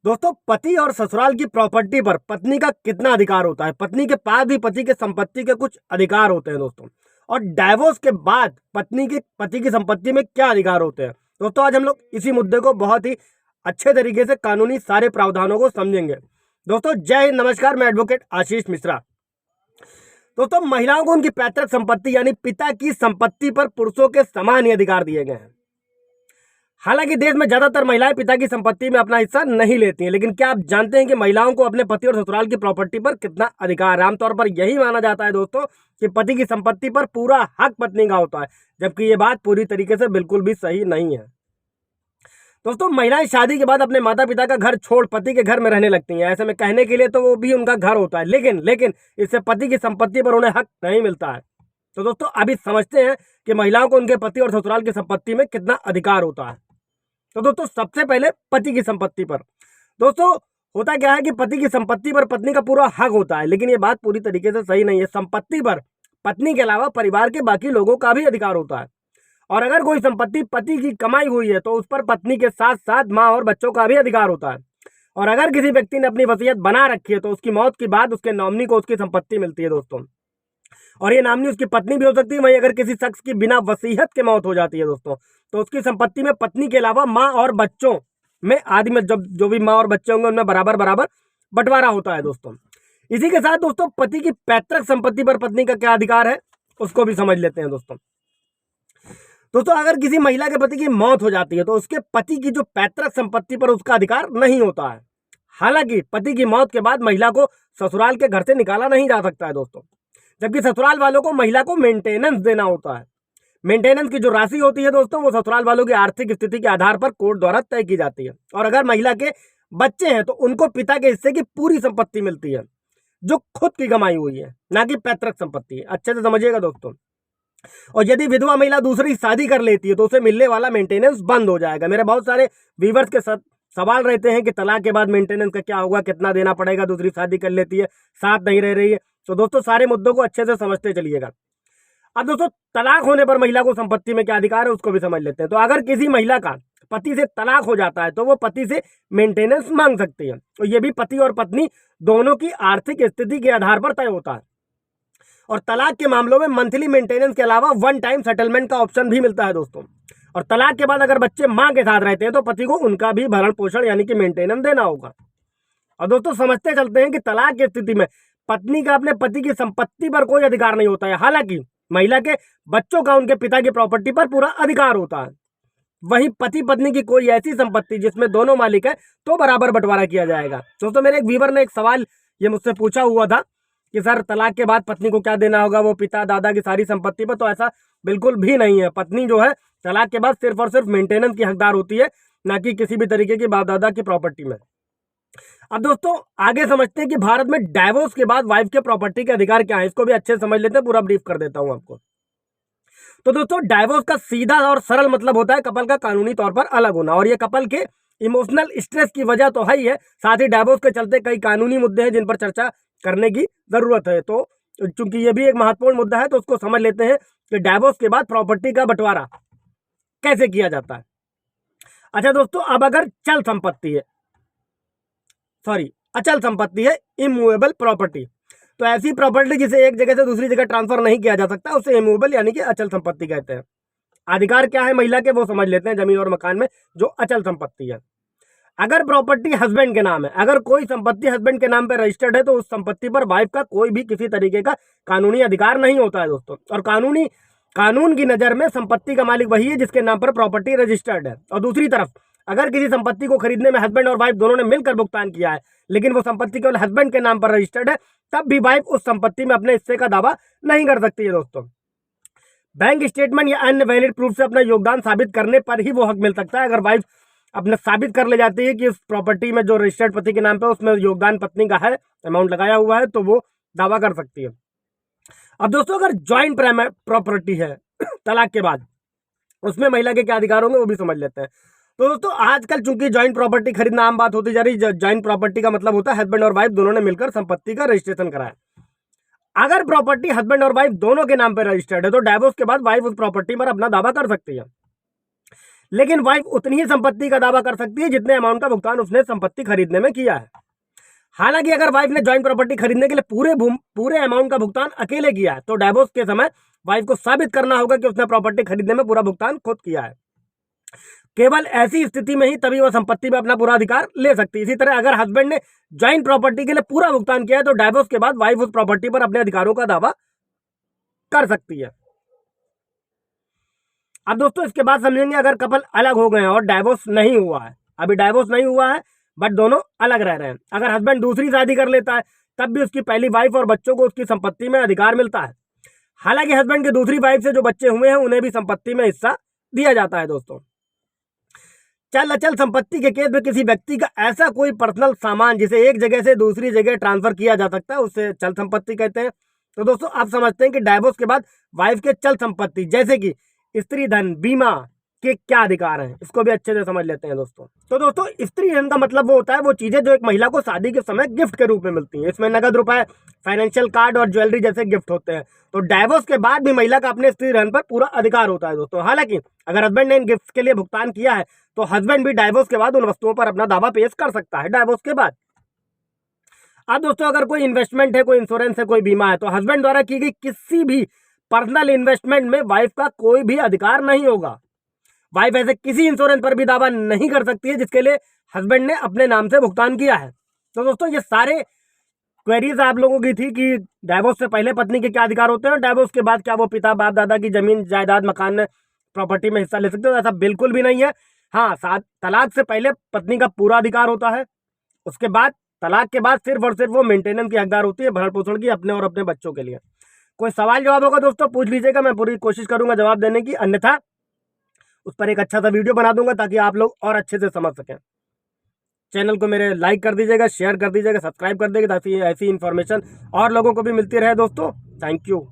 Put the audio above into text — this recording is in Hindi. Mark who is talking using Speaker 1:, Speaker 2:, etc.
Speaker 1: दोस्तों, पति और ससुराल की प्रॉपर्टी पर पत्नी का कितना अधिकार होता है? पत्नी के पास भी पति के संपत्ति के कुछ अधिकार होते हैं दोस्तों। और डाइवोर्स के बाद पत्नी के पति की संपत्ति में क्या अधिकार होते हैं? दोस्तों, आज हम लोग इसी मुद्दे को बहुत ही अच्छे तरीके से कानूनी सारे प्रावधानों को समझेंगे। दोस्तों, जय हिंद, नमस्कार। मैं एडवोकेट आशीष मिश्रा। दोस्तों, महिलाओं को उनकी पैतृक संपत्ति यानी पिता की संपत्ति पर पुरुषों के समान ही अधिकार दिए गए हैं। हालांकि देश में ज्यादातर महिलाएं पिता की संपत्ति में अपना हिस्सा नहीं लेती हैं, लेकिन क्या आप जानते हैं कि महिलाओं को अपने पति और ससुराल की प्रॉपर्टी पर कितना अधिकार है? आमतौर पर यही माना जाता है दोस्तों कि पति की संपत्ति पर पूरा हक पत्नी का होता है, जबकि ये बात पूरी तरीके से बिल्कुल भी सही नहीं है। दोस्तों, महिलाएं शादी के बाद अपने माता पिता का घर छोड़ पति के घर में रहने लगती हैं। ऐसे में कहने के लिए तो वो भी उनका घर होता है, लेकिन इससे पति की संपत्ति पर उन्हें हक नहीं मिलता है। तो दोस्तों, अभी समझते हैं कि महिलाओं को उनके पति और ससुराल की संपत्ति में कितना अधिकार होता है। तो दोस्तों, सबसे पहले पति की संपत्ति पर। दोस्तों, होता क्या है कि पति की संपत्ति पर पत्नी का पूरा हक होता है, लेकिन ये बात पूरी तरीके से सही नहीं है। संपत्ति पर पत्नी के अलावा परिवार के बाकी लोगों का भी अधिकार होता है। और अगर कोई संपत्ति पति की कमाई हुई है तो उस पर पत्नी के साथ साथ माँ और बच्चों का भी अधिकार होता है। और अगर किसी व्यक्ति ने अपनी वसीयत बना रखी है तो उसकी मौत के बाद उसके नॉमिनी को उसकी संपत्ति मिलती है दोस्तों। और ये नामनी उसकी पत्नी भी हो सकती है। वहीं अगर किसी शख्स की बिना वसीयत के मौत हो जाती है दोस्तों, तो उसकी संपत्ति में पत्नी के अलावा माँ और बच्चों में आदि में जब जो भी माँ और बच्चे होंगे उनमें बराबर बराबर बंटवारा होता है दोस्तों। इसी के साथ दोस्तों, पति की पैतृक संपत्ति पर पत्नी का क्या अधिकार है उसको भी समझ लेते हैं दोस्तों। दोस्तों, अगर किसी महिला के पति की मौत हो जाती है तो उसके पति की जो पैतृक संपत्ति पर उसका अधिकार नहीं होता है। हालांकि पति की मौत के बाद महिला को ससुराल के घर से निकाला नहीं जा सकता है दोस्तों, जबकि ससुराल वालों को महिला को मेंटेनेंस देना होता है। मेंटेनेंस की जो राशि होती है दोस्तों, वो ससुराल वालों की आर्थिक स्थिति के आधार पर कोर्ट द्वारा तय की जाती है। और अगर महिला के बच्चे हैं तो उनको पिता के हिस्से की पूरी संपत्ति मिलती है, जो खुद की कमाई हुई है, ना कि पैतृक संपत्ति है। अच्छे से समझिएगा दोस्तों। और यदि विधवा महिला दूसरी शादी कर लेती है तो उसे मिलने वाला मेंटेनेंस बंद हो जाएगा। मेरे बहुत सारे व्यूवर्स के सवाल रहते हैं कि तलाक के बाद मेंटेनेंस का क्या होगा, कितना देना पड़ेगा, दूसरी शादी कर लेती है, साथ नहीं रह रही है। तो दोस्तों, सारे मुद्दों को अच्छे से समझते चलिएगा। अब दोस्तों, तलाक होने पर महिला को संपत्ति में क्या अधिकार है उसको भी समझ लेते हैं। तो अगर किसी महिला का पति से तलाक हो जाता है तो वो पति से मेंटेनेंस मांग सकती है। तो ये भी पति और पत्नी दोनों की आर्थिक स्थिति के आधार पर तय होता है। और तलाक के मामलों में मंथली मेंटेनेंस के अलावा वन टाइम सेटलमेंट का ऑप्शन भी मिलता है दोस्तों। और तलाक के बाद अगर बच्चे मां के साथ रहते हैं तो पति को उनका भी भरण पोषण यानी कि मेंटेनेंस देना होगा। और दोस्तों, समझते चलते हैं कि तलाक की स्थिति में पत्नी का अपने पति की संपत्ति पर कोई अधिकार नहीं होता है। हालांकि महिला के बच्चों का उनके पिता की प्रॉपर्टी पर पूरा अधिकार होता है। वहीं पति पत्नी की कोई ऐसी संपत्ति जिसमें दोनों मालिक है तो बराबर बंटवारा किया जाएगा। दोस्तों, मेरे एक व्यूवर ने एक सवाल ये मुझसे पूछा हुआ था कि सर, तलाक के बाद पत्नी को क्या देना होगा, वो पिता दादा की सारी संपत्ति पर? तो ऐसा बिल्कुल भी नहीं है। पत्नी जो है तलाक के बाद सिर्फ और सिर्फ मेंटेनेंस की हकदार होती है, ना कि किसी भी तरीके की बाप दादा की प्रॉपर्टी में। अब दोस्तों, आगे समझते हैं कि भारत में डाइवोर्स के बाद वाइफ के प्रॉपर्टी के अधिकार क्या है। इसको भी अच्छे से समझ लेते हैं, पूरा ब्रीफ कर देता हूं आपको। तो दोस्तों, डाइवोर्स का सीधा और सरल मतलब होता है कपल का कानूनी तौर पर अलग होना। और ये कपल के इमोशनल स्ट्रेस की वजह तो है ही है, साथ ही डाइवोर्स के चलते कई कानूनी मुद्दे हैं जिन पर चर्चा करने की जरूरत है। तो चूंकि ये भी एक महत्वपूर्ण मुद्दा है तो उसको समझ लेते हैं कि डाइवोर्स के बाद प्रॉपर्टी का बंटवारा कैसे किया जाता है। अच्छा दोस्तों, अब अगर अचल संपत्ति है, इमूवेबल प्रॉपर्टी, तो ऐसी प्रॉपर्टी जिसे एक जगह से दूसरी जगह ट्रांसफर नहीं किया जा सकता उसे इमूवेबल यानी कि अचल संपत्ति कहते हैं। अधिकार क्या है महिला के, वो समझ लेते हैं। जमीन और मकान में जो अचल संपत्ति है, अगर प्रॉपर्टी हस्बैंड के नाम है, अगर कोई संपत्ति हस्बैंड के नाम पर रजिस्टर्ड है तो उस संपत्ति पर वाइफ का कोई भी किसी तरीके का कानूनी अधिकार नहीं होता है दोस्तों। और कानून की नजर में संपत्ति का मालिक वही है जिसके नाम पर प्रॉपर्टी रजिस्टर्ड है। और दूसरी तरफ, अगर किसी संपत्ति को खरीदने में हस्बैंड और वाइफ दोनों ने मिलकर भुगतान किया है, लेकिन वो संपत्ति केवल हस्बैंड के नाम पर रजिस्टर्ड है, तब भी वाइफ उस संपत्ति में अपने हिस्से का दावा नहीं कर सकती है दोस्तों। बैंक स्टेटमेंट या अन्य वैलिड प्रूफ से अपना योगदान साबित करने पर ही वो हक मिल सकता है। अगर वाइफ अपने साबित कर ले जाती है कि इस प्रॉपर्टी में जो रजिस्टर्ड पति के नाम पे उसमें योगदान पत्नी का है, अमाउंट लगाया हुआ है, तो वो दावा कर सकती है। अब दोस्तों, अगर ज्वाइंट प्रॉपर्टी है तलाक के बाद, उसमें महिला के क्या अधिकार होंगे वो भी समझ लेते हैं। तो दोस्तों, आजकल चूंकि ज्वाइंट प्रॉपर्टी खरीदना आम बात होती जा रही है। ज्वाइंट प्रॉपर्टी का मतलब होता है हस्बैंड और वाइफ दोनों ने मिलकर संपत्ति का रजिस्ट्रेशन कराया। अगर प्रॉपर्टी हस्बैंड और वाइफ दोनों के नाम पर रजिस्टर्ड है तो डाइवोर्स के बाद वाइफ उस प्रॉपर्टी पर अपना दावा कर सकती है। लेकिन वाइफ उतनी ही संपत्ति का दावा कर सकती है जितने अमाउंट का भुगतान उसने संपत्ति खरीदने में किया है। हालांकि अगर वाइफ ने ज्वाइंट प्रॉपर्टी खरीदने के लिए पूरे अमाउंट का भुगतान अकेले किया है तो डाइवोर्स के समय वाइफ को साबित करना होगा कि उसने प्रॉपर्टी खरीदने में पूरा भुगतान खुद किया है। केवल ऐसी स्थिति में ही तभी वह संपत्ति में अपना पूरा अधिकार ले सकती है। इसी तरह अगर हस्बैंड ने ज्वाइंट प्रॉपर्टी के लिए पूरा भुगतान किया है तो डाइवोर्स के बाद वाइफ उस प्रॉपर्टी पर अपने अधिकारों का दावा कर सकती है। अब दोस्तों इसके बाद समझेंगे अगर कपल अलग हो गए हैं और डाइवोर्स नहीं हुआ है, अभी डाइवोर्स नहीं हुआ है बट दोनों अलग रह रहे हैं, अगर हस्बैंड दूसरी शादी कर लेता है तब भी उसकी पहली वाइफ और बच्चों को उसकी संपत्ति में अधिकार मिलता है। हालांकि हस्बैंड की दूसरी वाइफ से जो बच्चे हुए हैं उन्हें भी संपत्ति में हिस्सा दिया जाता है। दोस्तों चल अचल संपत्ति के केस में किसी व्यक्ति का ऐसा कोई पर्सनल सामान जिसे एक जगह से दूसरी जगह ट्रांसफर किया जा सकता है उसे चल संपत्ति कहते हैं। तो दोस्तों आप समझते हैं कि डाइवोर्स के बाद वाइफ के चल संपत्ति जैसे कि स्त्री धन, बीमा के क्या अधिकार हैं, इसको भी अच्छे से समझ लेते हैं दोस्तों। तो दोस्तों स्त्री धन का मतलब वो होता है वो चीजें जो एक महिला को शादी के समय गिफ्ट के रूप में मिलती हैं। इसमें नगद रुपए, फाइनेंशियल कार्ड और ज्वेलरी जैसे गिफ्ट होते हैं। तो डाइवोर्स के बाद भी महिला का अपने स्त्री धन पर पूरा अधिकार होता है दोस्तों। हालांकि अगर हस्बैंड ने इन गिफ्ट के लिए भुगतान किया है तो हस्बैंड भी डाइवोर्स के बाद उन वस्तुओं पर अपना दावा पेश कर सकता है डाइवोर्स के बाद। अब दोस्तों अगर कोई इन्वेस्टमेंट है, कोई इंश्योरेंस है, कोई बीमा है तो हस्बैंड द्वारा की गई किसी भी पर्सनल इन्वेस्टमेंट में वाइफ का कोई भी अधिकार नहीं होगा। वाइफ ऐसे किसी इंश्योरेंस पर भी दावा नहीं कर सकती है जिसके लिए हस्बैंड ने अपने नाम से भुगतान किया है। तो दोस्तों ये सारे क्वेरीज आप लोगों की थी कि डाइवोर्स से पहले पत्नी के क्या अधिकार होते हैं और डाइवोर्स के बाद क्या वो पिता बाप दादा की जमीन जायदाद मकान में प्रॉपर्टी में हिस्सा ले सकते हो। ऐसा बिल्कुल भी नहीं है। हाँ, तलाक से पहले पत्नी का पूरा अधिकार होता है, उसके बाद तलाक के बाद सिर्फ और सिर्फ वो मेंटेनेंस की हकदार होती है, भरण पोषण की, अपने और अपने बच्चों के लिए। कोई सवाल जवाब होगा दोस्तों पूछ लीजिएगा, मैं पूरी कोशिश करूंगा जवाब देने की, अन्यथा उस पर एक अच्छा सा वीडियो बना दूंगा ताकि आप लोग और अच्छे से समझ सकें। चैनल को मेरे लाइक कर दीजिएगा, शेयर कर दीजिएगा, सब्सक्राइब कर दीजिएगा ताकि ऐसी इन्फॉर्मेशन और लोगों को भी मिलती रहे दोस्तों। Thank you.